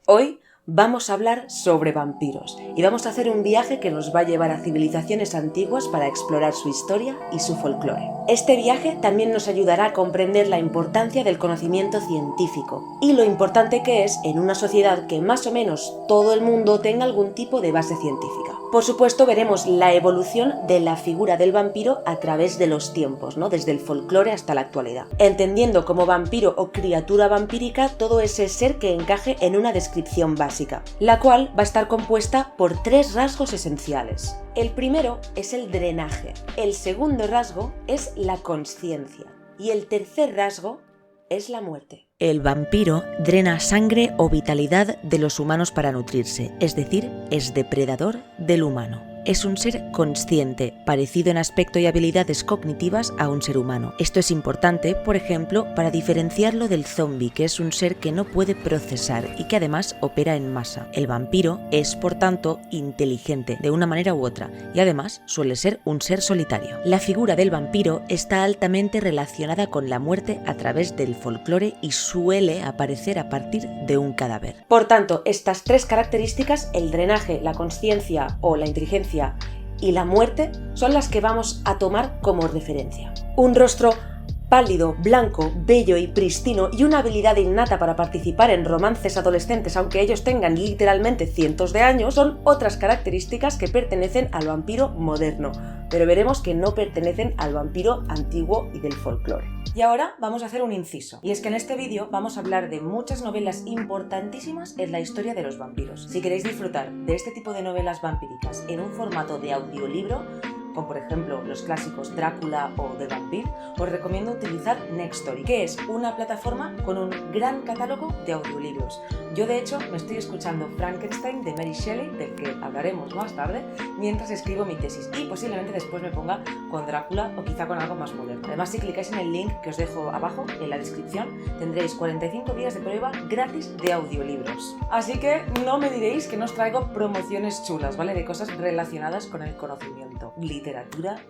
Hoy vamos a hablar sobre vampiros y vamos a hacer un viaje que nos va a llevar a civilizaciones antiguas para explorar su historia y su folclore. Este viaje también nos ayudará a comprender la importancia del conocimiento científico y lo importante que es en una sociedad que más o menos todo el mundo tenga algún tipo de base científica. Por supuesto, veremos la evolución de la figura del vampiro a través de los tiempos, ¿no? Desde el folclore hasta la actualidad, entendiendo como vampiro o criatura vampírica todo ese ser que encaje en una descripción básica, la cual va a estar compuesta por 3 rasgos esenciales. El primero es el drenaje, el segundo rasgo es la consciencia y el tercer rasgo es la muerte. El vampiro drena sangre o vitalidad de los humanos para nutrirse, es decir, es depredador del humano. Es un ser consciente, parecido en aspecto y habilidades cognitivas a un ser humano. Esto es importante, por ejemplo, para diferenciarlo del zombie, que es un ser que no puede procesar y que además opera en masa. El vampiro es, por tanto, inteligente, de una manera u otra, y además suele ser un ser solitario. La figura del vampiro está altamente relacionada con la muerte a través del folclore y suele aparecer a partir de un cadáver. Por tanto, estas 3 características, el drenaje, la consciencia o la inteligencia y la muerte, son las que vamos a tomar como referencia. Un rostro pálido, blanco, bello y pristino y una habilidad innata para participar en romances adolescentes, aunque ellos tengan literalmente cientos de años, son otras características que pertenecen al vampiro moderno, pero veremos que no pertenecen al vampiro antiguo y del folclore. Y ahora vamos a hacer un inciso, y es que en este vídeo vamos a hablar de muchas novelas importantísimas en la historia de los vampiros. Si queréis disfrutar de este tipo de novelas vampíricas en un formato de audiolibro, como por ejemplo los clásicos Drácula o The Vampire, os recomiendo utilizar Nextory, que es una plataforma con un gran catálogo de audiolibros. Yo de hecho me estoy escuchando Frankenstein de Mary Shelley, del que hablaremos más tarde, mientras escribo mi tesis, y posiblemente después me ponga con Drácula o quizá con algo más moderno. Además, si clicáis en el link que os dejo abajo en la descripción, tendréis 45 días de prueba gratis de audiolibros. Así que no me diréis que no os traigo promociones chulas, ¿vale? De cosas relacionadas con el conocimiento, literatura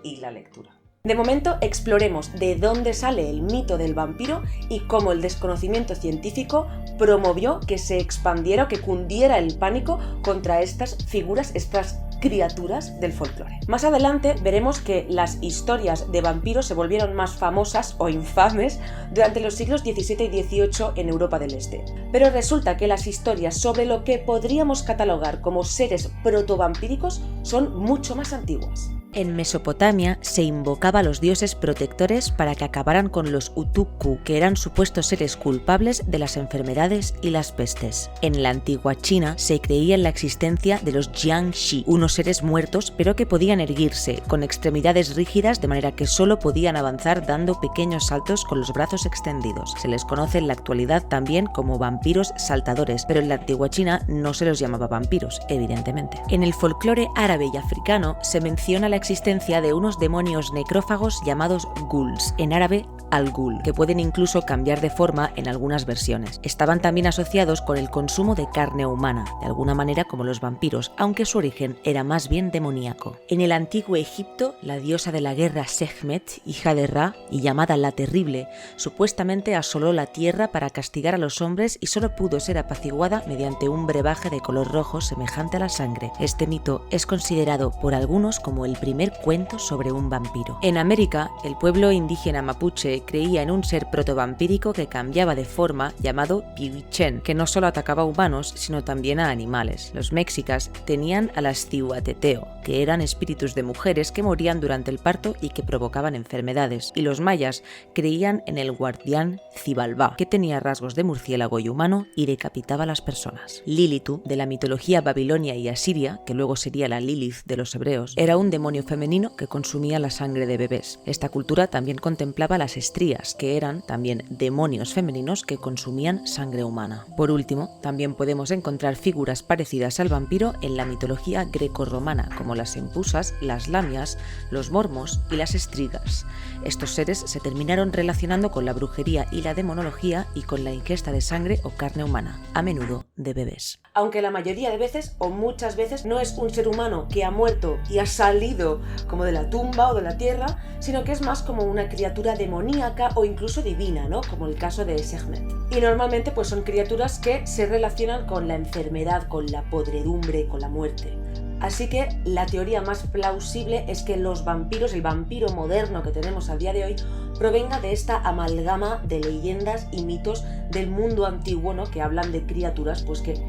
y la lectura. De momento exploremos de dónde sale el mito del vampiro y cómo el desconocimiento científico promovió que se expandiera o que cundiera el pánico contra estas figuras, estas criaturas del folclore. Más adelante veremos que las historias de vampiros se volvieron más famosas o infames durante los siglos XVII y XVIII en Europa del Este. Pero resulta que las historias sobre lo que podríamos catalogar como seres protovampíricos son mucho más antiguas. En Mesopotamia se invocaba a los dioses protectores para que acabaran con los utukku, que eran supuestos seres culpables de las enfermedades y las pestes. En la antigua China se creía en la existencia de los jiangshi, unos seres muertos pero que podían erguirse, con extremidades rígidas de manera que solo podían avanzar dando pequeños saltos con los brazos extendidos. Se les conoce en la actualidad también como vampiros saltadores, pero en la antigua China no se los llamaba vampiros, evidentemente. En el folclore árabe y africano se menciona la existencia de unos demonios necrófagos llamados ghouls, en árabe al-ghul, que pueden incluso cambiar de forma en algunas versiones. Estaban también asociados con el consumo de carne humana, de alguna manera como los vampiros, aunque su origen era más bien demoníaco. En el antiguo Egipto, la diosa de la guerra Sekhmet, hija de Ra y llamada la Terrible, supuestamente asoló la tierra para castigar a los hombres y solo pudo ser apaciguada mediante un brebaje de color rojo semejante a la sangre. Este mito es considerado por algunos como el primer cuento sobre un vampiro. En América, el pueblo indígena mapuche creía en un ser protovampírico que cambiaba de forma llamado Piwichen, que no solo atacaba a humanos, sino también a animales. Los mexicas tenían a las Cihuateteo, que eran espíritus de mujeres que morían durante el parto y que provocaban enfermedades. Y los mayas creían en el guardián Xibalbá, que tenía rasgos de murciélago y humano y decapitaba a las personas. Lilitu, de la mitología babilonia y asiria, que luego sería la Lilith de los hebreos, era un demonio femenino que consumía la sangre de bebés. Esta cultura también contemplaba las estrías, que eran también demonios femeninos que consumían sangre humana. Por último, también podemos encontrar figuras parecidas al vampiro en la mitología grecorromana, como las empusas, las lamias, los mormos y las estrigas. Estos seres se terminaron relacionando con la brujería y la demonología y con la ingesta de sangre o carne humana, a menudo de bebés. Aunque la mayoría de veces o muchas veces no es un ser humano que ha muerto y ha salido salido como de la tumba o de la tierra, sino que es más como una criatura demoníaca o incluso divina, ¿no? Como el caso de Sekhmet. Y normalmente pues son criaturas que se relacionan con la enfermedad, con la podredumbre, con la muerte. Así que la teoría más plausible es que los vampiros, el vampiro moderno que tenemos a día de hoy, provenga de esta amalgama de leyendas y mitos del mundo antiguo, ¿no? Que hablan de criaturas que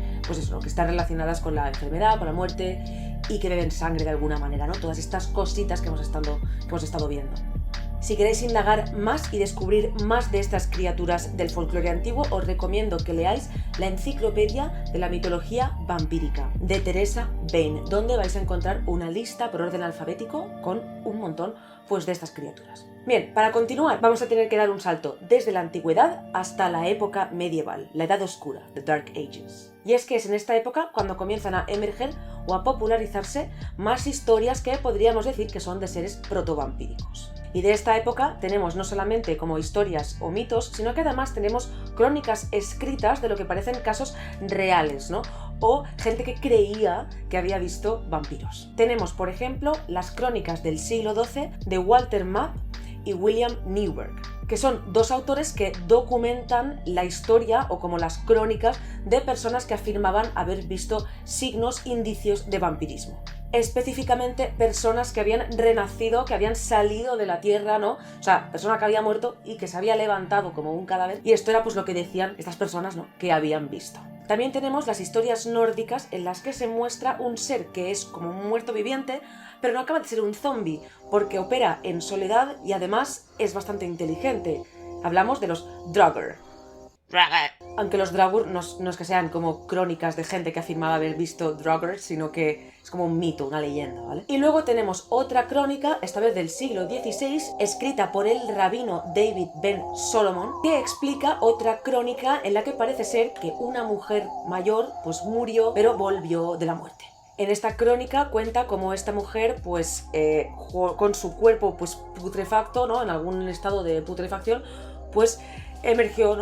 están relacionadas con la enfermedad, con la muerte y que beben sangre de alguna manera, ¿no? Todas estas cositas que hemos estado viendo. Si queréis indagar más y descubrir más de estas criaturas del folclore antiguo, os recomiendo que leáis la Enciclopedia de la Mitología Vampírica de Teresa Bain, donde vais a encontrar una lista por orden alfabético con un montón de estas criaturas. Bien, para continuar vamos a tener que dar un salto desde la antigüedad hasta la época medieval, la Edad Oscura, the Dark Ages. Y es que es en esta época cuando comienzan a emerger o a popularizarse más historias que podríamos decir que son de seres protovampíricos. Y de esta época tenemos no solamente como historias o mitos, sino que además tenemos crónicas escritas de lo que parecen casos reales, ¿no? O gente que creía que había visto vampiros. Tenemos, por ejemplo, las crónicas del siglo XII de Walter Map y William Newburgh, que son dos autores que documentan la historia o como las crónicas de personas que afirmaban haber visto signos, indicios de vampirismo. Específicamente personas que habían renacido, que habían salido de la tierra, ¿no? O sea, persona que había muerto y que se había levantado como un cadáver. Y esto era pues lo que decían estas personas, ¿no? Que habían visto. También tenemos las historias nórdicas en las que se muestra un ser que es como un muerto viviente, pero no acaba de ser un zombie, porque opera en soledad y además es bastante inteligente. Hablamos de los Draugr. Aunque los Draugr no es que sean como crónicas de gente que afirmaba haber visto Draugr, sino que es como un mito, una leyenda, ¿vale? Y luego tenemos otra crónica, esta vez del siglo XVI, escrita por el rabino David Ben Solomon, que explica otra crónica en la que parece ser que una mujer mayor pues murió, pero volvió de la muerte. En esta crónica cuenta cómo esta mujer, con su cuerpo putrefacto, ¿no? En algún estado de putrefacción, emergió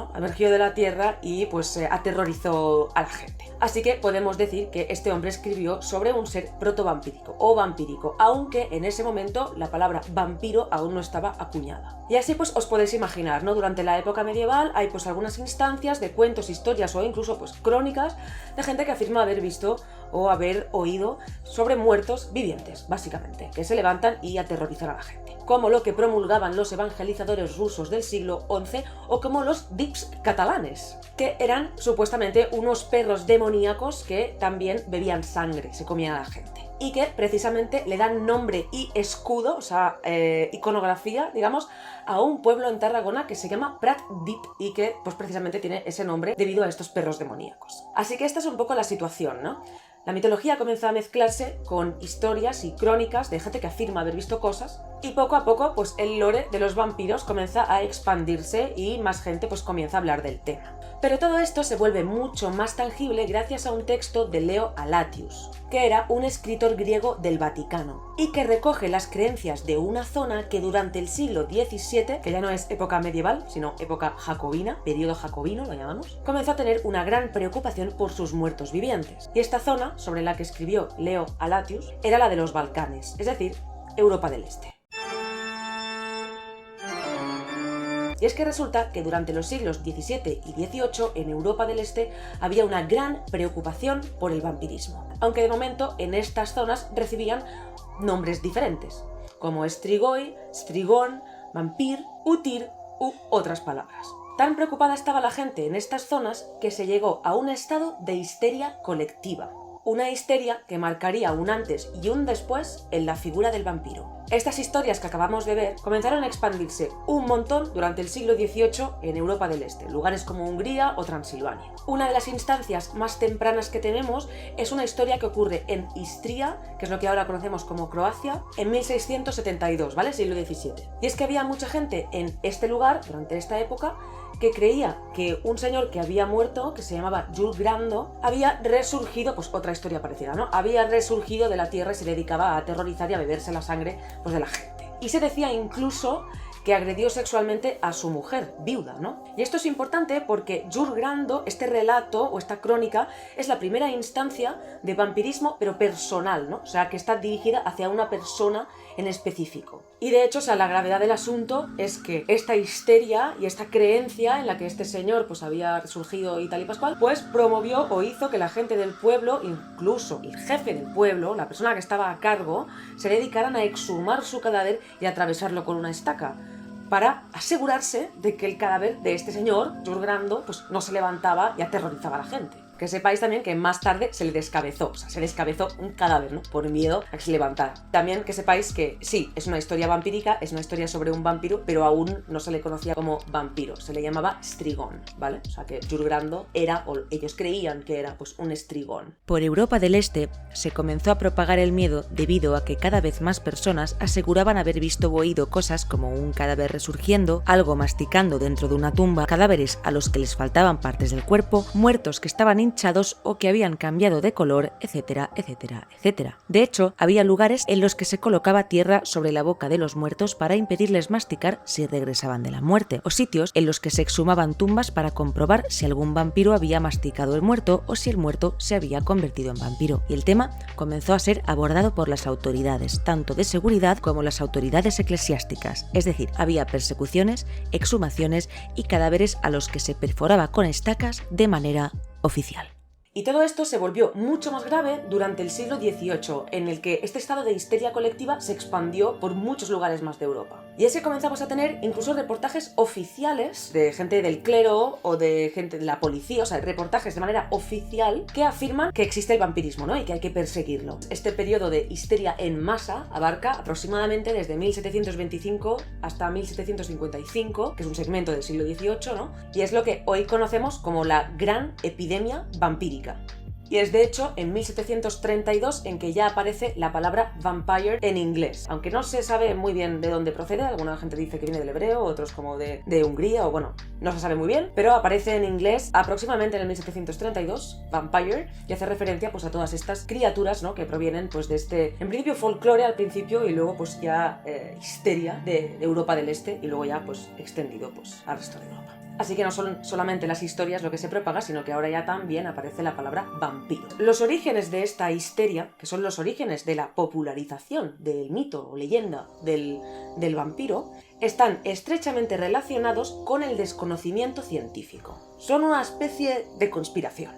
de la tierra y aterrorizó a la gente. Así que podemos decir que este hombre escribió sobre un ser protovampírico o vampírico, aunque en ese momento la palabra vampiro aún no estaba acuñada. Y así os podéis imaginar, ¿no? Durante la época medieval hay algunas instancias de cuentos, historias o incluso crónicas de gente que afirma haber visto o haber oído sobre muertos vivientes, básicamente, que se levantan y aterrorizan a la gente, como lo que promulgaban los evangelizadores rusos del siglo XI o como los dips catalanes, que eran supuestamente unos perros demoníacos que también bebían sangre, se comían a la gente. Y que precisamente le dan nombre y escudo, o sea, iconografía, digamos, a un pueblo en Tarragona que se llama Prat Dip y que precisamente tiene ese nombre debido a estos perros demoníacos. Así que esta es un poco la situación, ¿no? La mitología comienza a mezclarse con historias y crónicas de gente que afirma haber visto cosas y poco a poco el lore de los vampiros comienza a expandirse y más gente comienza a hablar del tema. Pero todo esto se vuelve mucho más tangible gracias a un texto de Leo Alatius, que era un escritor griego del Vaticano y que recoge las creencias de una zona que durante el siglo XVII, que ya no es época medieval, sino época jacobina, periodo jacobino lo llamamos, comenzó a tener una gran preocupación por sus muertos vivientes. Y esta zona, sobre la que escribió Leo Alatius, era la de los Balcanes, es decir, Europa del Este. Y es que resulta que durante los siglos XVII y XVIII en Europa del Este había una gran preocupación por el vampirismo, aunque de momento en estas zonas recibían nombres diferentes, como Strigoi, Strigón, Vampir, Utir u otras palabras. Tan preocupada estaba la gente en estas zonas que se llegó a un estado de histeria colectiva. Una histeria que marcaría un antes y un después en la figura del vampiro. Estas historias que acabamos de ver comenzaron a expandirse un montón durante el siglo XVIII en Europa del Este, lugares como Hungría o Transilvania. Una de las instancias más tempranas que tenemos es una historia que ocurre en Istria, que es lo que ahora conocemos como Croacia, en 1672, ¿vale? Siglo XVII. Y es que había mucha gente en este lugar, durante esta época, que creía que un señor que había muerto, que se llamaba Jules Grando, había resurgido, otra historia parecida, ¿no? Había resurgido de la tierra y se dedicaba a aterrorizar y a beberse la sangre de la gente. Y se decía incluso que agredió sexualmente a su mujer, viuda, ¿no? Y esto es importante porque Jurgrando, este relato o esta crónica, es la primera instancia de vampirismo, pero personal, ¿no? O sea, que está dirigida hacia una persona en específico. Y de hecho, o sea, la gravedad del asunto es que esta histeria y esta creencia en la que este señor pues había resurgido y tal y pascual, pues promovió o hizo que la gente del pueblo, incluso el jefe del pueblo, la persona que estaba a cargo, se dedicaran a exhumar su cadáver y a atravesarlo con una estaca, para asegurarse de que el cadáver de este señor, Jurgrando, pues no se levantaba y aterrorizaba a la gente. Que sepáis también que más tarde se le descabezó, o sea, se descabezó un cadáver, ¿no? Por miedo a que se levantara. También que sepáis que sí, es una historia vampírica, es una historia sobre un vampiro, pero aún no se le conocía como vampiro, se le llamaba Strigón, ¿vale? O sea, que Jurgrando era, o ellos creían que era, pues un Strigón. Por Europa del Este se comenzó a propagar el miedo debido a que cada vez más personas aseguraban haber visto o oído cosas como un cadáver resurgiendo, algo masticando dentro de una tumba, cadáveres a los que les faltaban partes del cuerpo, muertos que estaban hinchados o que habían cambiado de color, etcétera, etcétera, etcétera. De hecho, había lugares en los que se colocaba tierra sobre la boca de los muertos para impedirles masticar si regresaban de la muerte, o sitios en los que se exhumaban tumbas para comprobar si algún vampiro había masticado el muerto o si el muerto se había convertido en vampiro. Y el tema comenzó a ser abordado por las autoridades, tanto de seguridad como las autoridades eclesiásticas, es decir, había persecuciones, exhumaciones y cadáveres a los que se perforaba con estacas de manera oficial. Y todo esto se volvió mucho más grave durante el siglo XVIII, en el que este estado de histeria colectiva se expandió por muchos lugares más de Europa. Y es que comenzamos a tener incluso reportajes oficiales de gente del clero o de gente de la policía, o sea, reportajes de manera oficial que afirman que existe el vampirismo, ¿no? Y que hay que perseguirlo. Este periodo de histeria en masa abarca aproximadamente desde 1725 hasta 1755, que es un segmento del siglo XVIII, ¿no? Y es lo que hoy conocemos como la Gran Epidemia Vampírica. Y es de hecho en 1732 en que ya aparece la palabra vampire en inglés, aunque no se sabe muy bien de dónde procede. Alguna gente dice que viene del hebreo, otros como de Hungría, o bueno, no se sabe muy bien, pero aparece en inglés aproximadamente en el 1732, vampire, y hace referencia pues a todas estas criaturas, ¿no? Que provienen pues de este, en principio folclore al principio, y luego pues ya histeria de Europa del Este, y luego ya pues extendido pues al resto de Europa. Así que no son solamente las historias lo que se propaga, sino que ahora ya también aparece la palabra vampiro. Los orígenes de esta histeria, que son los orígenes de la popularización del mito o leyenda del vampiro, están estrechamente relacionados con el desconocimiento científico. Son una especie de conspiración.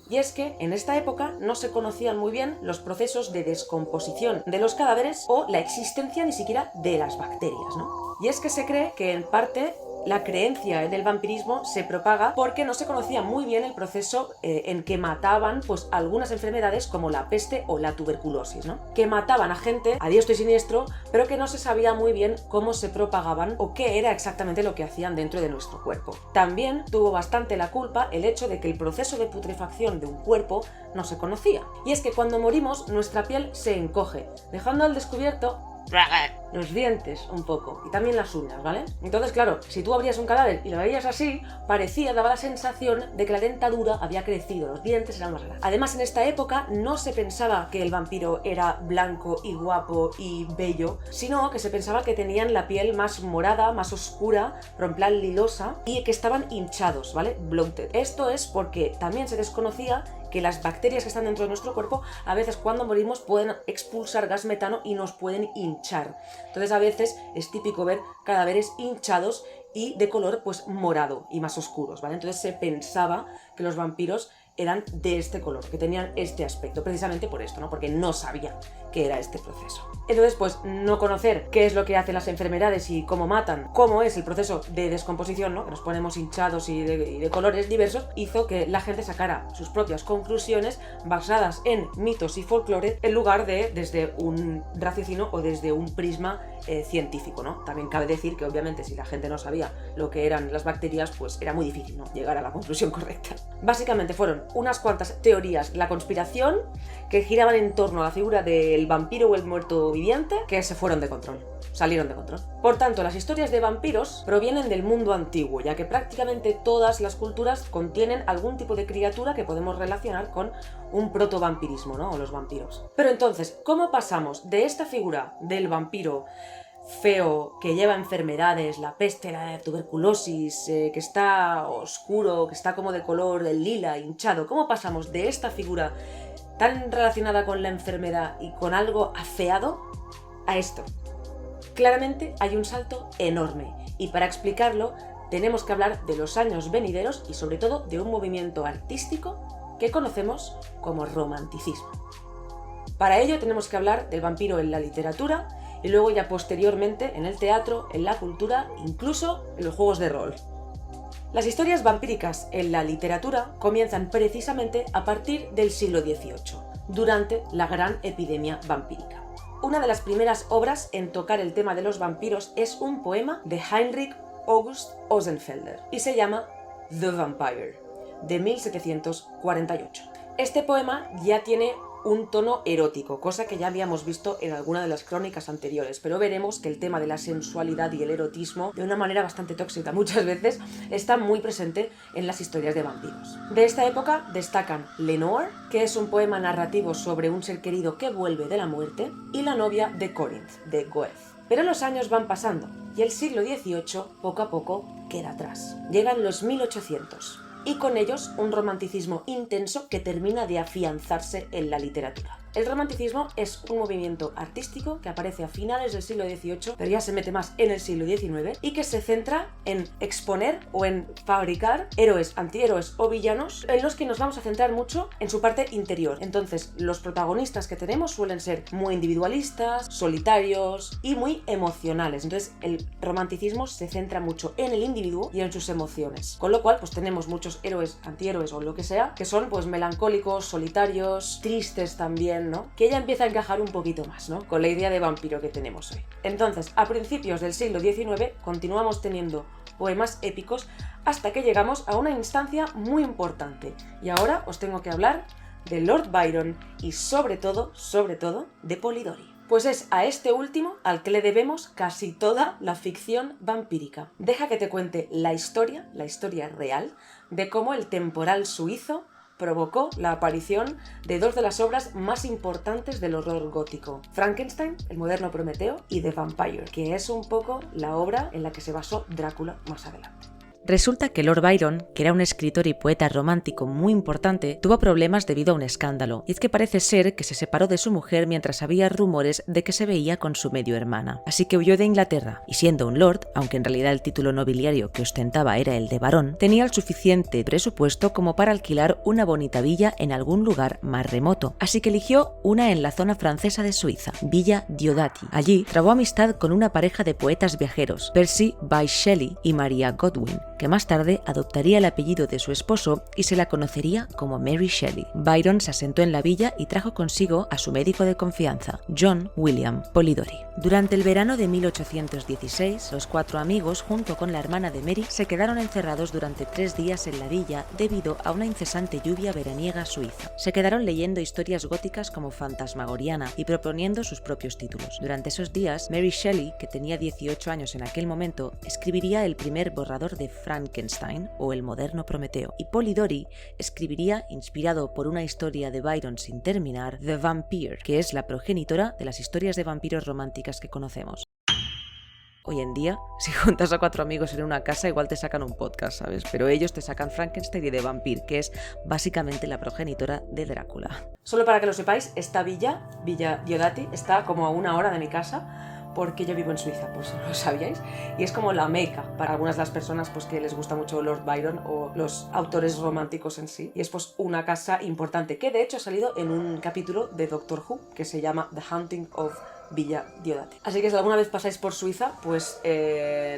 Y es que en esta época no se conocían muy bien los procesos de descomposición de los cadáveres o la existencia ni siquiera de las bacterias, ¿no? Y es que se cree que en parte la creencia en el vampirismo se propaga porque no se conocía muy bien el proceso en que mataban pues algunas enfermedades como la peste o la tuberculosis, ¿no? Que mataban a gente a diestro y siniestro, pero que no se sabía muy bien cómo se propagaban o qué era exactamente lo que hacían dentro de nuestro cuerpo. También tuvo bastante la culpa el hecho de que el proceso de putrefacción de un cuerpo no se conocía. Y es que cuando morimos nuestra piel se encoge, dejando al descubierto los dientes un poco y también las uñas, ¿vale? Entonces, claro, si tú abrías un cadáver y lo veías así, daba la sensación de que la dentadura había crecido, los dientes eran más grandes. Además, en esta época no se pensaba que el vampiro era blanco y guapo y bello, sino que se pensaba que tenían la piel más morada, más oscura, pero en plan lilosa, y que estaban hinchados, ¿vale? Bloated. Esto es porque también se desconocía que las bacterias que están dentro de nuestro cuerpo a veces cuando morimos pueden expulsar gas metano y nos pueden hinchar. Entonces a veces es típico ver cadáveres hinchados y de color pues morado y más oscuros, ¿vale? Entonces se pensaba que los vampiros eran de este color, que tenían este aspecto, precisamente por esto, ¿no? Porque no sabían que era este proceso. Entonces, pues, no conocer qué es lo que hacen las enfermedades y cómo matan, cómo es el proceso de descomposición, ¿no? Que nos ponemos hinchados y de colores diversos, hizo que la gente sacara sus propias conclusiones basadas en mitos y folclore en lugar de desde un raciocinio o desde un prisma científico, ¿no? También cabe decir que obviamente si la gente no sabía lo que eran las bacterias, pues era muy difícil, ¿no? Llegar a la conclusión correcta. Básicamente fueron unas cuantas teorías, la conspiración, que giraban en torno a la figura del vampiro o el muerto viviente, que se fueron de control, salieron de control. Por tanto, las historias de vampiros provienen del mundo antiguo, ya que prácticamente todas las culturas contienen algún tipo de criatura que podemos relacionar con un protovampirismo, ¿no? O los vampiros. Pero entonces, ¿cómo pasamos de esta figura del vampiro feo, que lleva enfermedades, la peste, la tuberculosis, que está oscuro, que está como de color lila, hinchado? ¿Cómo pasamos de esta figura tan relacionada con la enfermedad y con algo afeado a esto? Claramente hay un salto enorme, y para explicarlo tenemos que hablar de los años venideros y sobre todo de un movimiento artístico que conocemos como romanticismo. Para ello tenemos que hablar del vampiro en la literatura y luego ya posteriormente en el teatro, en la cultura, incluso en los juegos de rol. Las historias vampíricas en la literatura comienzan precisamente a partir del siglo XVIII, durante la gran epidemia vampírica. Una de las primeras obras en tocar el tema de los vampiros es un poema de Heinrich August Osenfelder y se llama The Vampire, de 1748. Este poema ya tiene un tono erótico, cosa que ya habíamos visto en alguna de las crónicas anteriores, pero veremos que el tema de la sensualidad y el erotismo, de una manera bastante tóxica muchas veces, está muy presente en las historias de vampiros. De esta época destacan Lenore, que es un poema narrativo sobre un ser querido que vuelve de la muerte, y La novia de Corinth, de Goethe. Pero los años van pasando, y el siglo XVIII, poco a poco, queda atrás. Llegan los 1800. Y con ellos un romanticismo intenso que termina de afianzarse en la literatura. El romanticismo es un movimiento artístico que aparece a finales del siglo XVIII, pero ya se mete más en el siglo XIX, y que se centra en exponer o en fabricar héroes, antihéroes o villanos en los que nos vamos a centrar mucho en su parte interior. Entonces, los protagonistas que tenemos suelen ser muy individualistas, solitarios y muy emocionales. Entonces, el romanticismo se centra mucho en el individuo y en sus emociones. Con lo cual, pues tenemos muchos héroes, antihéroes o lo que sea, que son pues melancólicos, solitarios, tristes también, ¿no? Que ya empieza a encajar un poquito más, ¿no? Con la idea de vampiro que tenemos hoy. Entonces, a principios del siglo XIX continuamos teniendo poemas épicos hasta que llegamos a una instancia muy importante. Y ahora os tengo que hablar de Lord Byron y sobre todo, de Polidori. Pues es a este último al que le debemos casi toda la ficción vampírica. Deja que te cuente la historia real, de cómo el temporal suizo provocó la aparición de dos de las obras más importantes del horror gótico: Frankenstein, el moderno Prometeo, y The Vampire, que es un poco la obra en la que se basó Drácula más adelante. Resulta que Lord Byron, que era un escritor y poeta romántico muy importante, tuvo problemas debido a un escándalo, y es que parece ser que se separó de su mujer mientras había rumores de que se veía con su medio hermana. Así que huyó de Inglaterra, y siendo un lord, aunque en realidad el título nobiliario que ostentaba era el de barón, tenía el suficiente presupuesto como para alquilar una bonita villa en algún lugar más remoto, así que eligió una en la zona francesa de Suiza, Villa Diodati. Allí trabó amistad con una pareja de poetas viajeros, Percy Bysshe Shelley y Maria Godwin, que más tarde adoptaría el apellido de su esposo y se la conocería como Mary Shelley. Byron se asentó en la villa y trajo consigo a su médico de confianza, John William Polidori. Durante el verano de 1816, los cuatro amigos, junto con la hermana de Mary, se quedaron encerrados durante 3 días en la villa debido a una incesante lluvia veraniega suiza. Se quedaron leyendo historias góticas como Fantasmagoriana y proponiendo sus propios títulos. Durante esos días, Mary Shelley, que tenía 18 años en aquel momento, escribiría el primer borrador de Frankenstein o el moderno Prometeo, y Polidori escribiría, inspirado por una historia de Byron sin terminar, The Vampire, que es la progenitora de las historias de vampiros románticas que conocemos. Hoy en día, si juntas a 4 amigos en una casa, igual te sacan un podcast, ¿sabes? Pero ellos te sacan Frankenstein y The Vampire, que es básicamente la progenitora de Drácula. Solo para que lo sepáis, esta Villa Diodati, está como a 1 hora de mi casa, porque yo vivo en Suiza, pues no lo sabíais, y es como la meca para algunas de las personas pues que les gusta mucho Lord Byron o los autores románticos en sí, y es pues una casa importante, que de hecho ha salido en un capítulo de Doctor Who que se llama The Haunting of Villa Diodati. Así que si alguna vez pasáis por Suiza, pues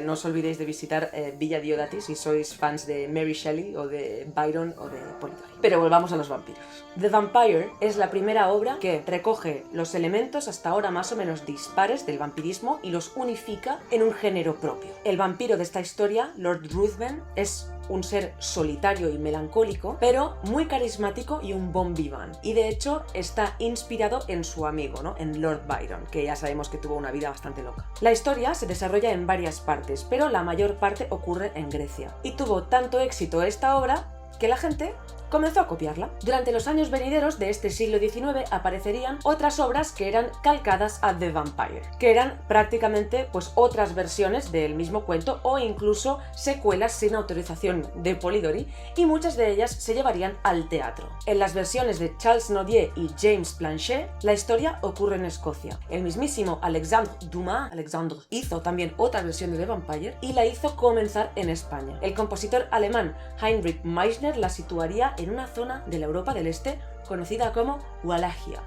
no os olvidéis de visitar Villa Diodati si sois fans de Mary Shelley o de Byron o de Polidori. Pero volvamos a los vampiros. The Vampire es la primera obra que recoge los elementos hasta ahora más o menos dispares del vampirismo y los unifica en un género propio. El vampiro de esta historia, Lord Ruthven, es un ser solitario y melancólico, pero muy carismático y un bon vivant. Y de hecho está inspirado en su amigo, ¿no? En Lord Byron, que ya sabemos que tuvo una vida bastante loca. La historia se desarrolla en varias partes, pero la mayor parte ocurre en Grecia. Y tuvo tanto éxito esta obra que la gente comenzó a copiarla. Durante los años venideros de este siglo XIX aparecerían otras obras que eran calcadas a The Vampire, que eran prácticamente pues otras versiones del mismo cuento o incluso secuelas sin autorización de Polidori, y muchas de ellas se llevarían al teatro. En las versiones de Charles Nodier y James Planchet, la historia ocurre en Escocia. El mismísimo Alexandre Dumas hizo también otra versión de The Vampire y la hizo comenzar en España. El compositor alemán Heinrich Meissner la situaría en una zona de la Europa del Este conocida como Wallachia.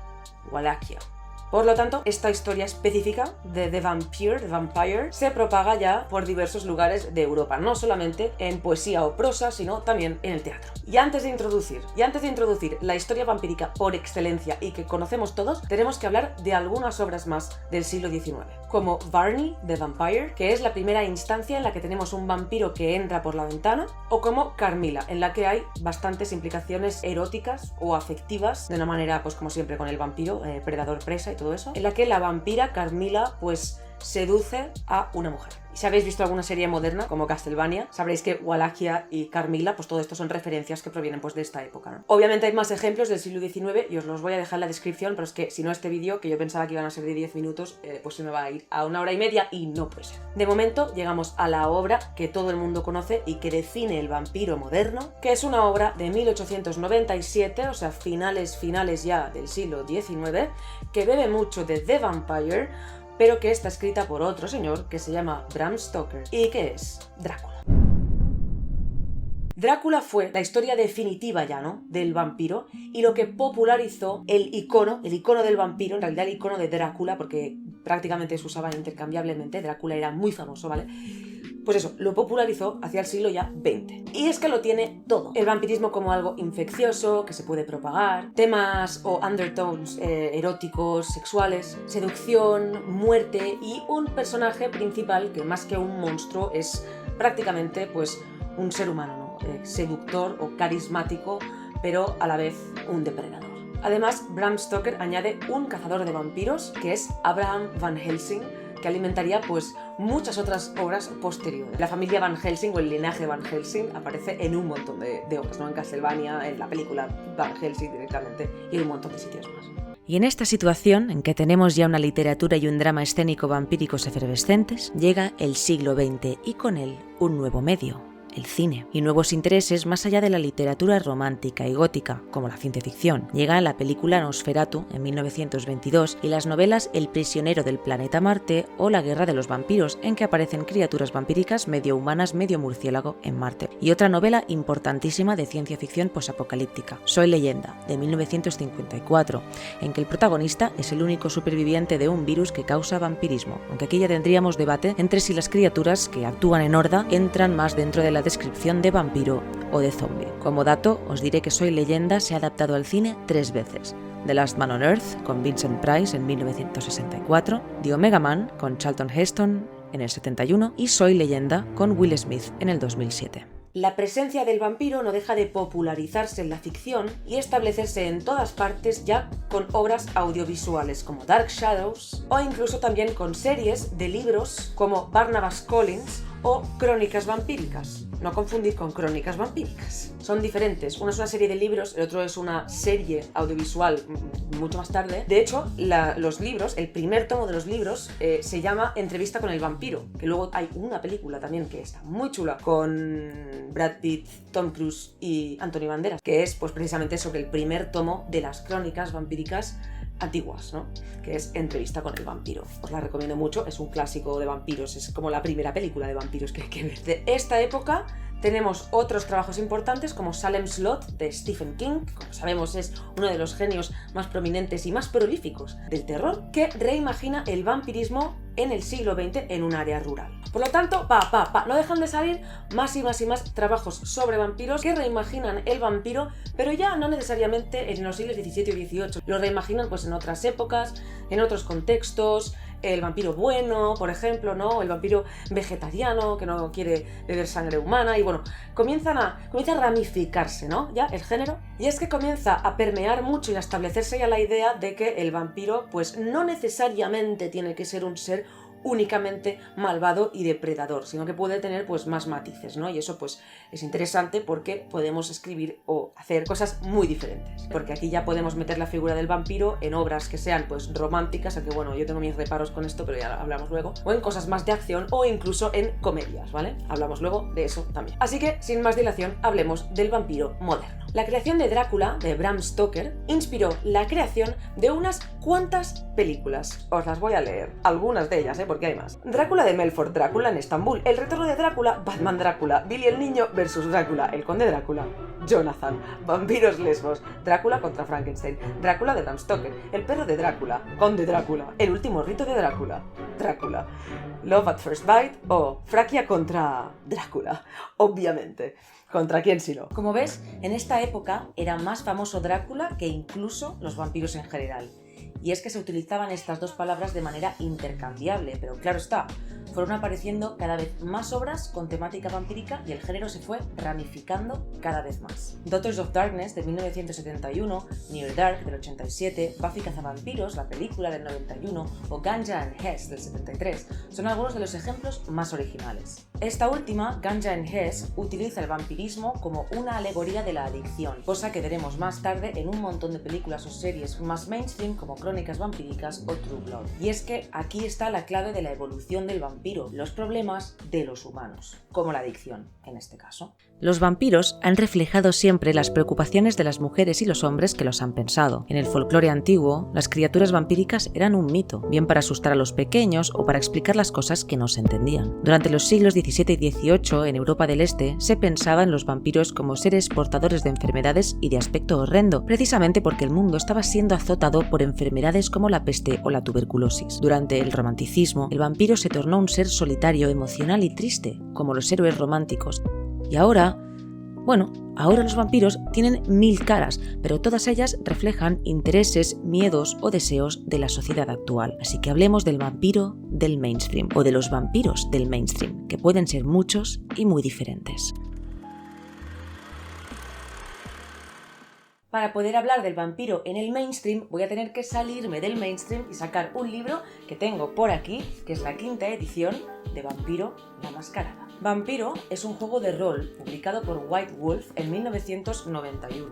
Por lo tanto, esta historia específica de The Vampire, se propaga ya por diversos lugares de Europa, no solamente en poesía o prosa, sino también en el teatro. Y antes de introducir la historia vampírica por excelencia y que conocemos todos, tenemos que hablar de algunas obras más del siglo XIX, como Varney, The Vampire, que es la primera instancia en la que tenemos un vampiro que entra por la ventana, o como Carmilla, en la que hay bastantes implicaciones eróticas o afectivas, de una manera, pues como siempre con el vampiro, predador-presa y todo eso, en la que la vampira Carmilla pues seduce a una mujer. Y si habéis visto alguna serie moderna como Castlevania, sabréis que Wallachia y Carmilla, pues todo esto son referencias que provienen pues de esta época, ¿no? Obviamente hay más ejemplos del siglo XIX y os los voy a dejar en la descripción, pero es que si no este vídeo, que yo pensaba que iban a ser de 10 minutos, pues se me va a ir a 1 hora y media y no puede ser. De momento llegamos a la obra que todo el mundo conoce y que define el vampiro moderno, que es una obra de 1897, o sea, finales ya del siglo XIX, que bebe mucho de The Vampire, pero que está escrita por otro señor que se llama Bram Stoker y que es Drácula. Drácula fue la historia definitiva ya, ¿no?, del vampiro y lo que popularizó el icono del vampiro, en realidad el icono de Drácula, porque prácticamente se usaban intercambiablemente. Drácula era muy famoso, ¿vale? Pues eso, lo popularizó hacia el siglo ya XX. Y es que lo tiene todo. El vampirismo como algo infeccioso, que se puede propagar, temas o undertones eróticos, sexuales, seducción, muerte y un personaje principal que más que un monstruo es prácticamente pues un ser humano, ¿no? Seductor o carismático, pero a la vez un depredador. Además, Bram Stoker añade un cazador de vampiros que es Abraham Van Helsing, que alimentaría pues muchas otras obras posteriores. La familia Van Helsing o el linaje Van Helsing aparece en un montón de obras, ¿no? En Castlevania, en la película Van Helsing directamente y en un montón de sitios más. Y en esta situación, en que tenemos ya una literatura y un drama escénico vampíricos efervescentes, llega el siglo XX y con él un nuevo medio, el cine, y nuevos intereses más allá de la literatura romántica y gótica, como la ciencia ficción. Llega la película Nosferatu en 1922 y las novelas El prisionero del planeta Marte o La guerra de los vampiros, en que aparecen criaturas vampíricas medio humanas, medio murciélago en Marte. Y otra novela importantísima de ciencia ficción posapocalíptica, Soy leyenda, de 1954, en que el protagonista es el único superviviente de un virus que causa vampirismo, aunque aquí ya tendríamos debate entre si las criaturas que actúan en horda entran más dentro de la descripción de vampiro o de zombie. Como dato, os diré que Soy leyenda se ha adaptado al cine 3 veces. The Last Man on Earth con Vincent Price en 1964, The Omega Man con Charlton Heston en el 71 y Soy leyenda con Will Smith en el 2007. La presencia del vampiro no deja de popularizarse en la ficción y establecerse en todas partes ya con obras audiovisuales como Dark Shadows o incluso también con series de libros como Barnabas Collins o Crónicas vampíricas. No confundir con Crónicas vampíricas. Son diferentes. Uno es una serie de libros, el otro es una serie audiovisual mucho más tarde. De hecho, los libros, el primer tomo de los libros se llama Entrevista con el vampiro, que luego hay una película también que está muy chula con Brad Pitt, Tom Cruise y Anthony Banderas, que es pues precisamente sobre el primer tomo de las crónicas vampíricas antiguas, ¿no? Que es Entrevista con el vampiro. Os la recomiendo mucho, es un clásico de vampiros, es como la primera película de vampiros que hay que ver. De esta época tenemos otros trabajos importantes como Salem's Lot de Stephen King, que como sabemos es uno de los genios más prominentes y más prolíficos del terror, que reimagina el vampirismo en el siglo XX en un área rural. Por lo tanto, no dejan de salir más y más trabajos sobre vampiros que reimaginan el vampiro, pero ya no necesariamente en los siglos XVII y XVIII. Lo reimaginan pues en otras épocas, en otros contextos. El vampiro bueno, por ejemplo, ¿no? El vampiro vegetariano que no quiere beber sangre humana y bueno, comienza a ramificarse, ¿no? Ya el género. Y es que comienza a permear mucho y a establecerse ya la idea de que el vampiro pues no necesariamente tiene que ser un ser únicamente malvado y depredador, sino que puede tener pues más matices, ¿no? Y eso pues es interesante porque podemos escribir o hacer cosas muy diferentes. Porque aquí ya podemos meter la figura del vampiro en obras que sean pues románticas, aunque bueno, yo tengo mis reparos con esto, pero ya hablamos luego, o en cosas más de acción o incluso en comedias, ¿vale? Hablamos luego de eso también. Así que, sin más dilación, hablemos del vampiro moderno. La creación de Drácula, de Bram Stoker, inspiró la creación de unas cuantas películas. Os las voy a leer, algunas de ellas, porque hay más. Drácula de Melford, Drácula en Estambul, El retorno de Drácula, Batman Drácula, Billy el Niño versus Drácula, El conde Drácula, Jonathan, Vampiros Lesbos, Drácula contra Frankenstein, Drácula de Bram Stoker, El perro de Drácula, Conde Drácula, El último rito de Drácula, Drácula, Love at First Bite o Fraquia contra Drácula, obviamente. ¿Contra quién si no? Como ves, en esta época era más famoso Drácula que incluso los vampiros en general. Y es que se utilizaban estas dos palabras de manera intercambiable, pero claro está, fueron apareciendo cada vez más obras con temática vampírica y el género se fue ramificando cada vez más. Daughters of Darkness de 1971, Near Dark del 87, Buffy cazavampiros, la película del 91 o Ganja and Hess del 73 son algunos de los ejemplos más originales. Esta última, Ganja and Hess, utiliza el vampirismo como una alegoría de la adicción, cosa que veremos más tarde en un montón de películas o series más mainstream como Crónicas vampíricas o True Blood. Y es que aquí está la clave de la evolución del vampiro, los problemas de los humanos, como la adicción en este caso. Los vampiros han reflejado siempre las preocupaciones de las mujeres y los hombres que los han pensado. En el folclore antiguo, las criaturas vampíricas eran un mito, bien para asustar a los pequeños o para explicar las cosas que no se entendían. Durante los siglos XVII y XVIII, en Europa del Este, se pensaba en los vampiros como seres portadores de enfermedades y de aspecto horrendo, precisamente porque el mundo estaba siendo azotado por enfermedades como la peste o la tuberculosis. Durante el romanticismo, el vampiro se tornó un ser solitario, emocional y triste, como los héroes románticos. Y ahora los vampiros tienen 1000 caras, pero todas ellas reflejan intereses, miedos o deseos de la sociedad actual. Así que hablemos del vampiro del mainstream, o de los vampiros del mainstream, que pueden ser muchos y muy diferentes. Para poder hablar del vampiro en el mainstream, voy a tener que salirme del mainstream y sacar un libro que tengo por aquí, que es la 5ª edición de Vampiro la Mascarada. Vampiro es un juego de rol publicado por White Wolf en 1991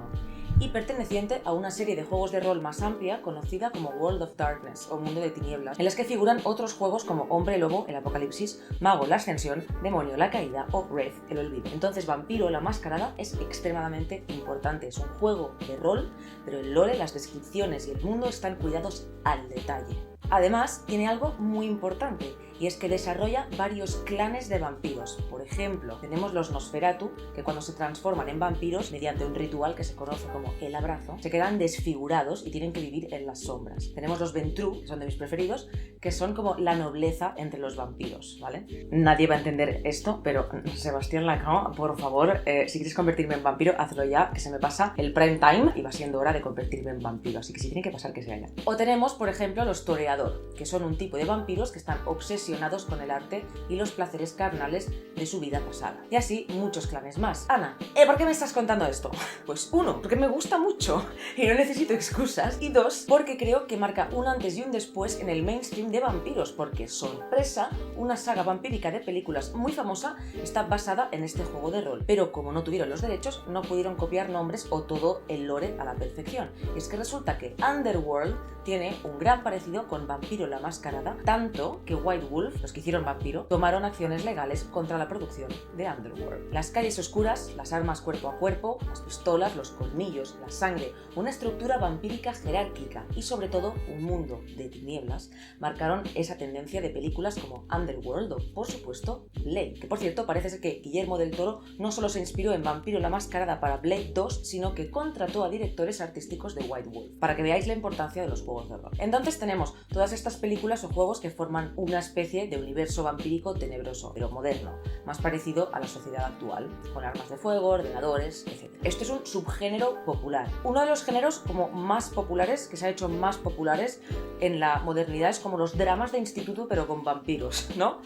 y perteneciente a una serie de juegos de rol más amplia conocida como World of Darkness o Mundo de Tinieblas, en las que figuran otros juegos como Hombre Lobo, el Apocalipsis, Mago, la Ascensión, Demonio, la Caída o Wraith, el Olvido. Entonces Vampiro la Mascarada es extremadamente importante, es un juego de rol, pero el lore, las descripciones y el mundo están cuidados al detalle. Además, tiene algo muy importante, y es que desarrolla varios clanes de vampiros. Por ejemplo, tenemos los Nosferatu, que cuando se transforman en vampiros, mediante un ritual que se conoce como el abrazo, se quedan desfigurados y tienen que vivir en las sombras. Tenemos los Ventru, que son de mis preferidos, que son como la nobleza entre los vampiros, ¿vale? Nadie va a entender esto, pero Sebastián Lacan, por favor, si quieres convertirme en vampiro, hazlo ya, que se me pasa el prime time y va siendo hora de convertirme en vampiro, así que si tiene que pasar, que sea ya. O tenemos, por ejemplo, los Toreador, que son un tipo de vampiros que están obsesionados con el arte y los placeres carnales de su vida pasada. Y así muchos clanes más. Ana, ¿por qué me estás contando esto? Pues 1, porque me gusta mucho y no necesito excusas, y 2, porque creo que marca un antes y un después en el mainstream de vampiros, porque sorpresa, una saga vampírica de películas muy famosa está basada en este juego de rol, pero como no tuvieron los derechos, no pudieron copiar nombres o todo el lore a la perfección. Y es que resulta que Underworld tiene un gran parecido con Vampiro la Mascarada, tanto que White Wolf, los que hicieron Vampiro, tomaron acciones legales contra la producción de Underworld. Las calles oscuras, las armas cuerpo a cuerpo, las pistolas, los colmillos, la sangre, una estructura vampírica jerárquica y sobre todo un mundo de tinieblas marcaron esa tendencia de películas como Underworld o, por supuesto, Blade. Que por cierto, parece ser que Guillermo del Toro no solo se inspiró en Vampiro la Mascarada para Blade 2, sino que contrató a directores artísticos de White Wolf, para que veáis la importancia de los juegos de rol. Entonces tenemos todas estas películas o juegos que forman una especie de universo vampírico tenebroso, pero moderno, más parecido a la sociedad actual, con armas de fuego, ordenadores, etc. Esto es un subgénero popular. Uno de los géneros como más populares, que se ha hecho más populares en la modernidad, es como los dramas de instituto, pero con vampiros, ¿no?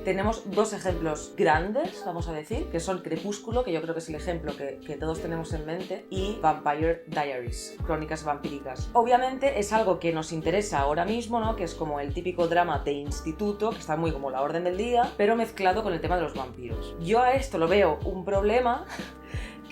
Tenemos 2 ejemplos grandes, vamos a decir, que son Crepúsculo, que yo creo que es el ejemplo que todos tenemos en mente, y Vampire Diaries, Crónicas vampíricas. Obviamente es algo que nos interesa ahora mismo, mismo, ¿no? Que es como el típico drama de instituto, que está muy como la orden del día, pero mezclado con el tema de los vampiros. Yo a esto lo veo un problema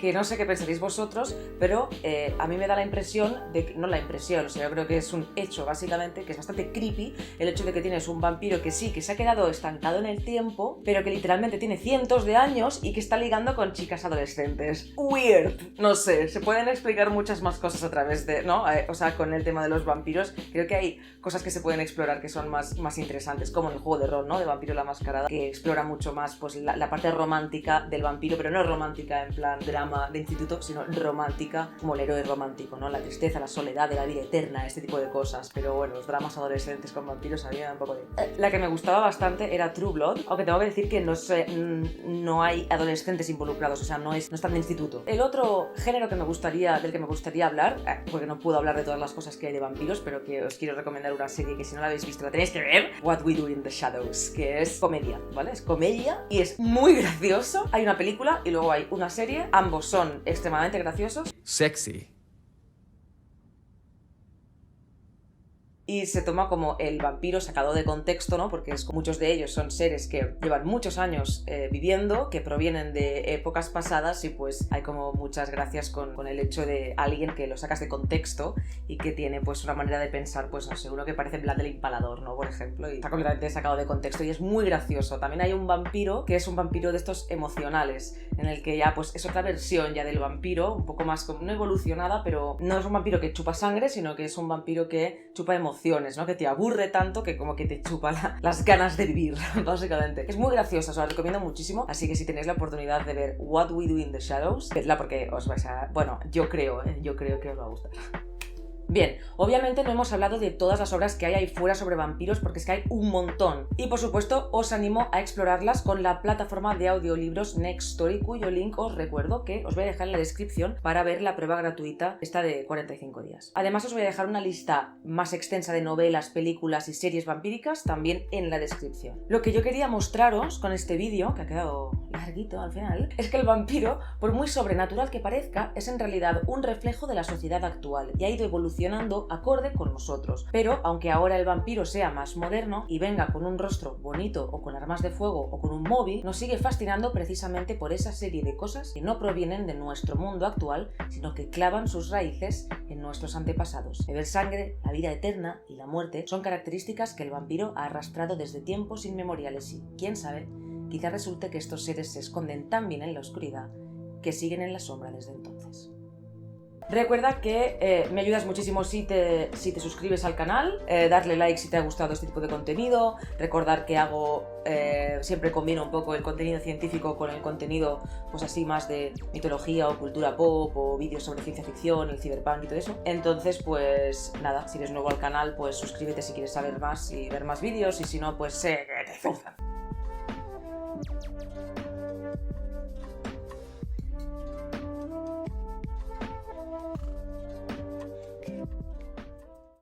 que no sé qué pensaréis vosotros, pero a mí me da la impresión de que, no la impresión, o sea, yo creo que es un hecho básicamente, que es bastante creepy, el hecho de que tienes un vampiro que sí, que se ha quedado estancado en el tiempo, pero que literalmente tiene cientos de años y que está ligando con chicas adolescentes. Weird. No sé, se pueden explicar muchas más cosas a través de, ¿no? O sea, con el tema de los vampiros, creo que hay cosas que se pueden explorar que son más interesantes, como en el juego de rol, ¿no? De Vampiro la Mascarada, que explora mucho más pues la parte romántica del vampiro, pero no romántica en plan drama de instituto, sino romántica, como el héroe romántico, ¿no? La tristeza, la soledad de la vida eterna, este tipo de cosas. Pero bueno, los dramas adolescentes con vampiros a mí me da un poco de... La que me gustaba bastante era True Blood, aunque tengo que decir que no hay adolescentes involucrados, o sea, no están de instituto. El otro género del que me gustaría hablar, porque no puedo hablar de todas las cosas que hay de vampiros, pero que os quiero recomendar una serie que si no la habéis visto la tenéis que ver, What We Do in the Shadows, que es comedia, ¿vale? Es comedia y es muy gracioso. Hay una película y luego hay una serie, ambos son extremadamente graciosos. Sexy. Y se toma como el vampiro sacado de contexto, ¿no? Porque muchos de ellos son seres que llevan muchos años viviendo, que provienen de épocas pasadas y pues hay como muchas gracias con el hecho de alguien que lo sacas de contexto y que tiene pues una manera de pensar, pues no sé, uno que parece Vlad del Impalador, ¿no? Por ejemplo, y está completamente sacado de contexto y es muy gracioso. También hay un vampiro que es un vampiro de estos emocionales, en el que ya pues es otra versión ya del vampiro, un poco más como no evolucionada, pero no es un vampiro que chupa sangre, sino que es un vampiro que chupa emociones, ¿no? Que te aburre tanto que como que te chupa las ganas de vivir, básicamente. Es muy graciosa, os la recomiendo muchísimo, así que si tenéis la oportunidad de ver What We Do in the Shadows, vedla porque os vais a... Bueno, yo creo que os va a gustar. Bien, obviamente no hemos hablado de todas las obras que hay ahí fuera sobre vampiros porque es que hay un montón. Y por supuesto os animo a explorarlas con la plataforma de audiolibros Next Story, cuyo link os recuerdo que os voy a dejar en la descripción para ver la prueba gratuita, esta de 45 días. Además os voy a dejar una lista más extensa de novelas, películas y series vampíricas también en la descripción. Lo que yo quería mostraros con este vídeo, que ha quedado larguito al final, es que el vampiro, por muy sobrenatural que parezca, es en realidad un reflejo de la sociedad actual y ha ido evolucionando acorde con nosotros. Pero aunque ahora el vampiro sea más moderno y venga con un rostro bonito o con armas de fuego o con un móvil, nos sigue fascinando precisamente por esa serie de cosas que no provienen de nuestro mundo actual, sino que clavan sus raíces en nuestros antepasados. Beber sangre, la vida eterna y la muerte son características que el vampiro ha arrastrado desde tiempos inmemoriales y, quién sabe, quizá resulte que estos seres se esconden tan bien en la oscuridad que siguen en la sombra desde entonces. Recuerda que me ayudas muchísimo si te suscribes al canal, darle like si te ha gustado este tipo de contenido, recordar que siempre combino un poco el contenido científico con el contenido pues así más de mitología o cultura pop o vídeos sobre ciencia ficción, el cyberpunk y todo eso. Entonces pues nada, si eres nuevo al canal pues suscríbete si quieres saber más y ver más vídeos y si no pues sé que te